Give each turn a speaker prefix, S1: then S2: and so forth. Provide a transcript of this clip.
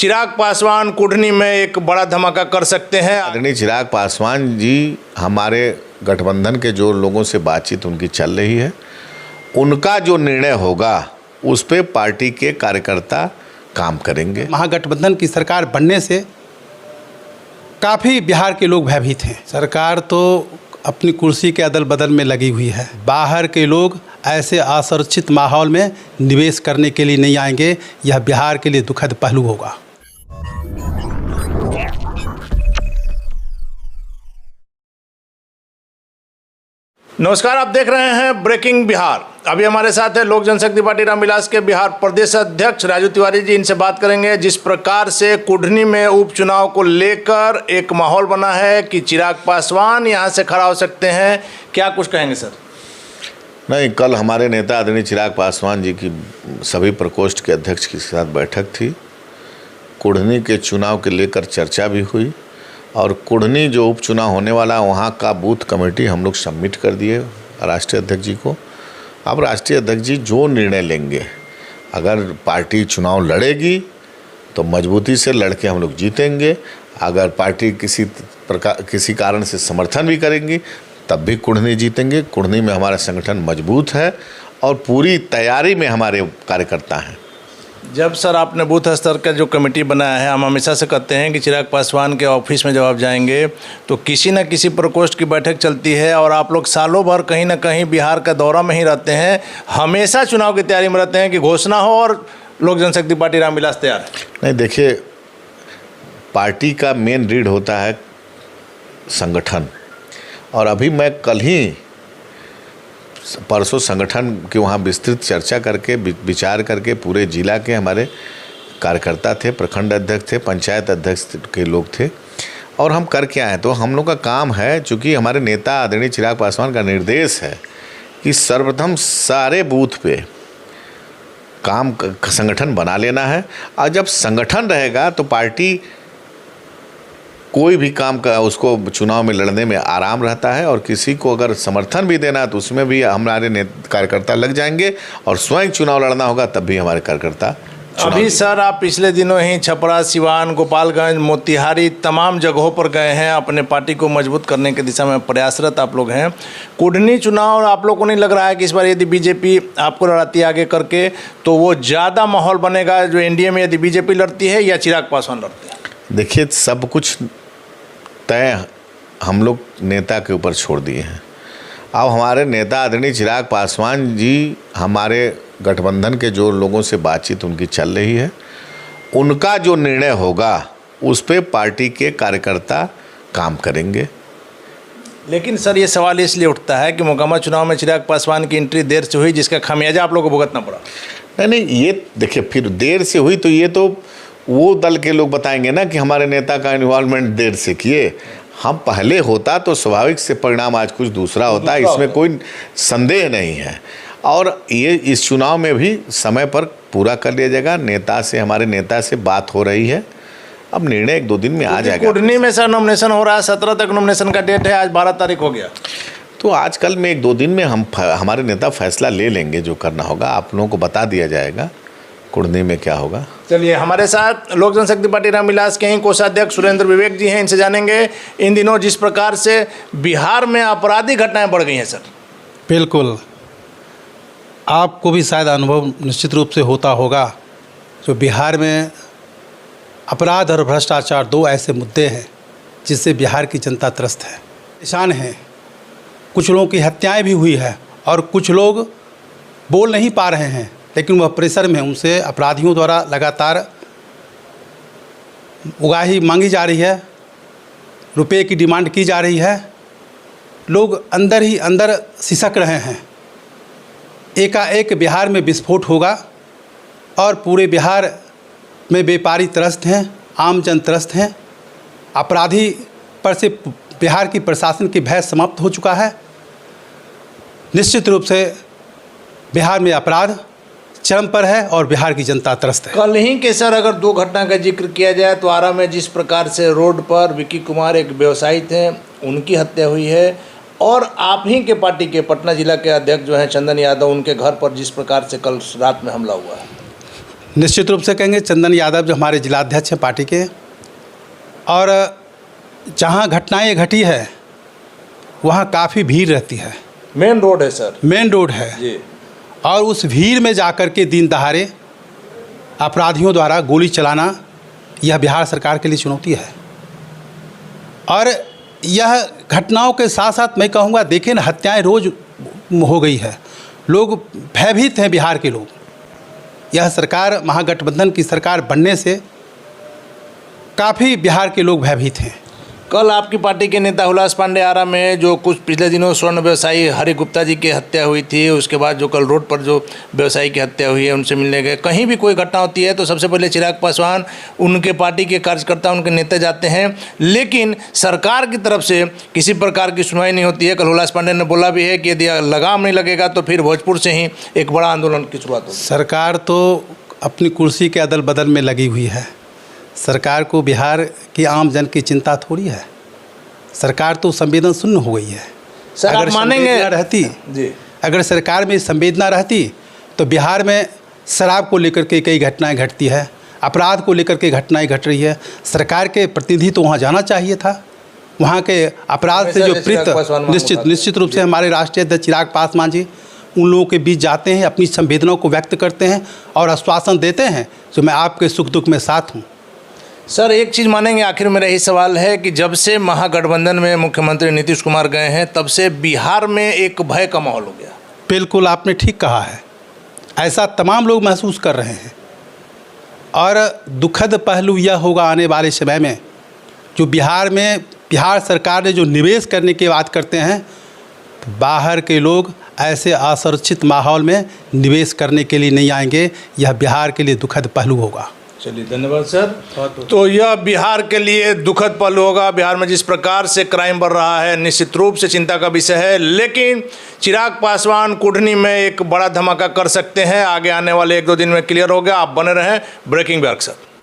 S1: चिराग पासवान कुढ़नी में एक बड़ा धमाका कर सकते हैं।
S2: आदरणीय चिराग पासवान जी, हमारे गठबंधन के जो लोगों से बातचीत उनकी चल रही है, उनका जो निर्णय होगा उस पे पार्टी के कार्यकर्ता काम करेंगे।
S3: महागठबंधन की सरकार बनने से काफ़ी बिहार के लोग भयभीत हैं। सरकार तो अपनी कुर्सी के अदल बदल में लगी हुई है। बाहर के लोग ऐसे असुरक्षित माहौल में निवेश करने के लिए नहीं आएंगे। यह बिहार के लिए दुखद पहलू होगा।
S1: नमस्कार, आप देख रहे हैं ब्रेकिंग बिहार। अभी हमारे साथ है लोक जनशक्ति पार्टी रामविलास के बिहार प्रदेश अध्यक्ष राजू तिवारी जी। इनसे बात करेंगे जिस प्रकार से कुढ़नी में उपचुनाव को लेकर एक माहौल बना है कि चिराग पासवान यहां से खड़ा हो सकते हैं। क्या कुछ कहेंगे सर?
S2: नहीं, कल हमारे नेता आदरणीय चिराग पासवान जी की सभी प्रकोष्ठ के अध्यक्ष के साथ बैठक थी। कुढ़नी के चुनाव के लेकर चर्चा भी हुई और कुढ़नी जो उपचुनाव होने वाला है वहाँ का बूथ कमेटी हम लोग सबमिट कर दिए राष्ट्रीय अध्यक्ष जी को। अब राष्ट्रीय अध्यक्ष जी जो निर्णय लेंगे, अगर पार्टी चुनाव लड़ेगी तो मजबूती से लड़के हम लोग जीतेंगे। अगर पार्टी किसी कारण से समर्थन भी करेंगी तब भी कुढ़नी जीतेंगे। कुढ़नी में हमारा संगठन मजबूत है और पूरी तैयारी में हमारे कार्यकर्ता हैं।
S1: जब सर आपने बूथ स्तर का जो कमेटी बनाया है, हम हमेशा से कहते हैं कि चिराग पासवान के ऑफिस में जब आप जाएंगे तो किसी न किसी प्रकोष्ठ की बैठक चलती है और आप लोग सालों भर कहीं ना कहीं बिहार का दौरा में ही रहते हैं। हमेशा चुनाव की तैयारी में रहते हैं कि घोषणा हो और लोक जनशक्ति पार्टी रामविलास तैयार है।
S2: नहीं, देखिए, पार्टी का मेन रीढ़ होता है संगठन। और अभी मैं कल ही परसों संगठन की वहाँ विस्तृत चर्चा करके विचार करके पूरे जिला के हमारे कार्यकर्ता थे, प्रखंड अध्यक्ष थे, पंचायत अध्यक्ष के लोग थे और हम करके आए। तो हम लोग का काम है, चूँकि हमारे नेता आदरणीय चिराग पासवान का निर्देश है कि सर्वप्रथम सारे बूथ पे काम संगठन बना लेना है। और जब संगठन रहेगा तो पार्टी कोई भी काम का उसको चुनाव में लड़ने में आराम रहता है और किसी को अगर समर्थन भी देना है तो उसमें भी हमारे कार्यकर्ता लग जाएंगे और स्वयं चुनाव लड़ना होगा तब भी हमारे कार्यकर्ता।
S1: अभी सर आप पिछले दिनों ही छपरा, सिवान, गोपालगंज, मोतिहारी तमाम जगहों पर गए हैं। अपने पार्टी को मजबूत करने की दिशा में प्रयासरत आप लोग हैं। कुढ़नी चुनाव आप लोग को नहीं लग रहा है कि इस बार यदि बीजेपी आपको लड़ाती है आगे करके तो वो ज़्यादा माहौल बनेगा जो एनडीए में यदि बीजेपी लड़ती है या चिराग पासवान लड़ते हैं?
S2: देखिए, सब कुछ तय हम लोग नेता के ऊपर छोड़ दिए हैं। अब हमारे नेता आदरणीय चिराग पासवान जी, हमारे गठबंधन के जो लोगों से बातचीत उनकी चल रही है, उनका जो निर्णय होगा उस पे पार्टी के कार्यकर्ता काम करेंगे।
S1: लेकिन सर ये सवाल इसलिए उठता है कि मोकामा चुनाव में चिराग पासवान की एंट्री देर से हुई जिसका खामियाजा आप लोगों को भुगतना पड़ा।
S2: नहीं, ये देखिए, फिर देर से हुई तो ये तो वो दल के लोग बताएंगे ना कि हमारे नेता का इन्वॉल्वमेंट देर से किए। हम पहले होता तो स्वाभाविक से परिणाम आज कुछ दूसरा होता, इसमें कोई संदेह नहीं है। और ये इस चुनाव में भी समय पर पूरा कर लिया जाएगा। नेता से, हमारे नेता से बात हो रही है, अब निर्णय 1-2 दिन में आ जाएगा।
S1: कुढ़नी में सर नॉमिनेशन हो रहा है, 17 तक नॉमिनेशन का डेट है, आज 12 तारीख हो गया।
S2: तो आजकल में 1-2 दिन में हमारे नेता फैसला ले लेंगे। जो करना होगा आप लोगों को बता दिया जाएगा कुढ़नी में क्या होगा।
S1: चलिए, हमारे साथ लोक जनशक्ति पार्टी रामविलास के ही कोषाध्यक्ष सुरेंद्र विवेक जी हैं। इनसे जानेंगे इन दिनों जिस प्रकार से बिहार में आपराधिक घटनाएं बढ़ गई हैं। सर
S3: बिल्कुल, आपको भी शायद अनुभव निश्चित रूप से होता होगा। जो बिहार में अपराध और भ्रष्टाचार 2 ऐसे मुद्दे हैं जिससे बिहार की जनता त्रस्त है, परेशान है। कुछ लोगों की हत्याएं भी हुई है और कुछ लोग बोल नहीं पा रहे हैं, लेकिन वह प्रेशर में उनसे अपराधियों द्वारा लगातार उगाही मांगी जा रही है, रुपए की डिमांड की जा रही है। लोग अंदर ही अंदर सिसक रहे हैं। एकाएक बिहार में विस्फोट होगा और पूरे बिहार में व्यापारी त्रस्त हैं, आम जन त्रस्त हैं। अपराधी पर से बिहार की प्रशासन की भय समाप्त हो चुका है। निश्चित रूप से बिहार में अपराध चरम पर है और बिहार की जनता त्रस्त है।
S1: कल ही के सर अगर 2 घटना का जिक्र किया जाए तो आरा में जिस प्रकार से रोड पर विक्की कुमार एक व्यवसायी थे, उनकी हत्या हुई है और आप ही के पार्टी के पटना जिला के अध्यक्ष जो हैं चंदन यादव, उनके घर पर जिस प्रकार से कल रात में हमला हुआ है।
S3: निश्चित रूप से कहेंगे चंदन यादव जो हमारे जिलाध्यक्ष हैं पार्टी के, और जहाँ घटनाएं घटी है वहाँ काफ़ी भीड़ रहती है।
S1: मेन रोड है सर।
S3: मेन रोड है
S1: जी।
S3: और उस भीड़ में जाकर के दिन दहाड़े अपराधियों द्वारा गोली चलाना यह बिहार सरकार के लिए चुनौती है। और यह घटनाओं के साथ साथ मैं कहूँगा, देखें ना, हत्याएं रोज़ हो गई है, लोग भयभीत हैं बिहार के लोग। यह सरकार, महागठबंधन की सरकार बनने से काफ़ी बिहार के लोग भयभीत हैं।
S1: कल आपकी पार्टी के नेता हुलास पांडे आरा में जो कुछ पिछले दिनों स्वर्ण व्यवसायी हरि गुप्ता जी की हत्या हुई थी, उसके बाद जो कल रोड पर जो व्यवसायी की हत्या हुई है उनसे मिलने गए, कहीं भी कोई घटना होती है तो सबसे पहले चिराग पासवान, उनके पार्टी के कार्यकर्ता, उनके नेता जाते हैं, लेकिन सरकार की तरफ से किसी प्रकार की सुनवाई नहीं होती है। कल हुलास पांडे ने बोला भी है कि यदि लगाम नहीं लगेगा तो फिर भोजपुर से ही एक बड़ा आंदोलन की शुरुआत होगी।
S3: सरकार तो अपनी कुर्सी के अदल बदल में लगी हुई है। सरकार को बिहार की आम जन की चिंता थोड़ी है। सरकार तो संवेदन शून्य हो गई है।
S1: सर आप मानेंगे
S3: रहती
S1: जी,
S3: अगर सरकार में संवेदना रहती तो बिहार में शराब को लेकर के कई घटनाएं घटती है, अपराध को लेकर के घटनाएं घट रही है। सरकार के प्रतिनिधि तो वहाँ जाना चाहिए था। वहाँ के अपराध से जो पीड़ित, निश्चित रूप से हमारे राष्ट्रीय अध्यक्ष चिराग पासवान जी उन लोगों के बीच जाते हैं, अपनी संवेदनाओं को व्यक्त करते हैं और आश्वासन देते हैं जो मैं आपके सुख दुख में साथ हूँ।
S1: सर एक चीज़ मानेंगे, आखिर मेरा यही सवाल है कि जब से महागठबंधन में मुख्यमंत्री नीतीश कुमार गए हैं तब से बिहार में एक भय का माहौल हो गया।
S3: बिल्कुल आपने ठीक कहा है, ऐसा तमाम लोग महसूस कर रहे हैं। और दुखद पहलू यह होगा आने वाले समय में, जो बिहार सरकार ने जो निवेश करने की बात करते हैं, तो बाहर के लोग ऐसे असुरक्षित माहौल में निवेश करने के लिए नहीं आएंगे। यह बिहार के लिए दुखद पहलू होगा।
S1: चलिए धन्यवाद सर। तो यह बिहार के लिए दुखद पल होगा। बिहार में जिस प्रकार से क्राइम बढ़ रहा है निश्चित रूप से चिंता का विषय है, लेकिन चिराग पासवान कुढ़नी में एक बड़ा धमाका कर सकते हैं। आगे आने वाले 1-2 दिन में क्लियर हो गया। आप बने रहें ब्रेकिंग बिहार के साथ।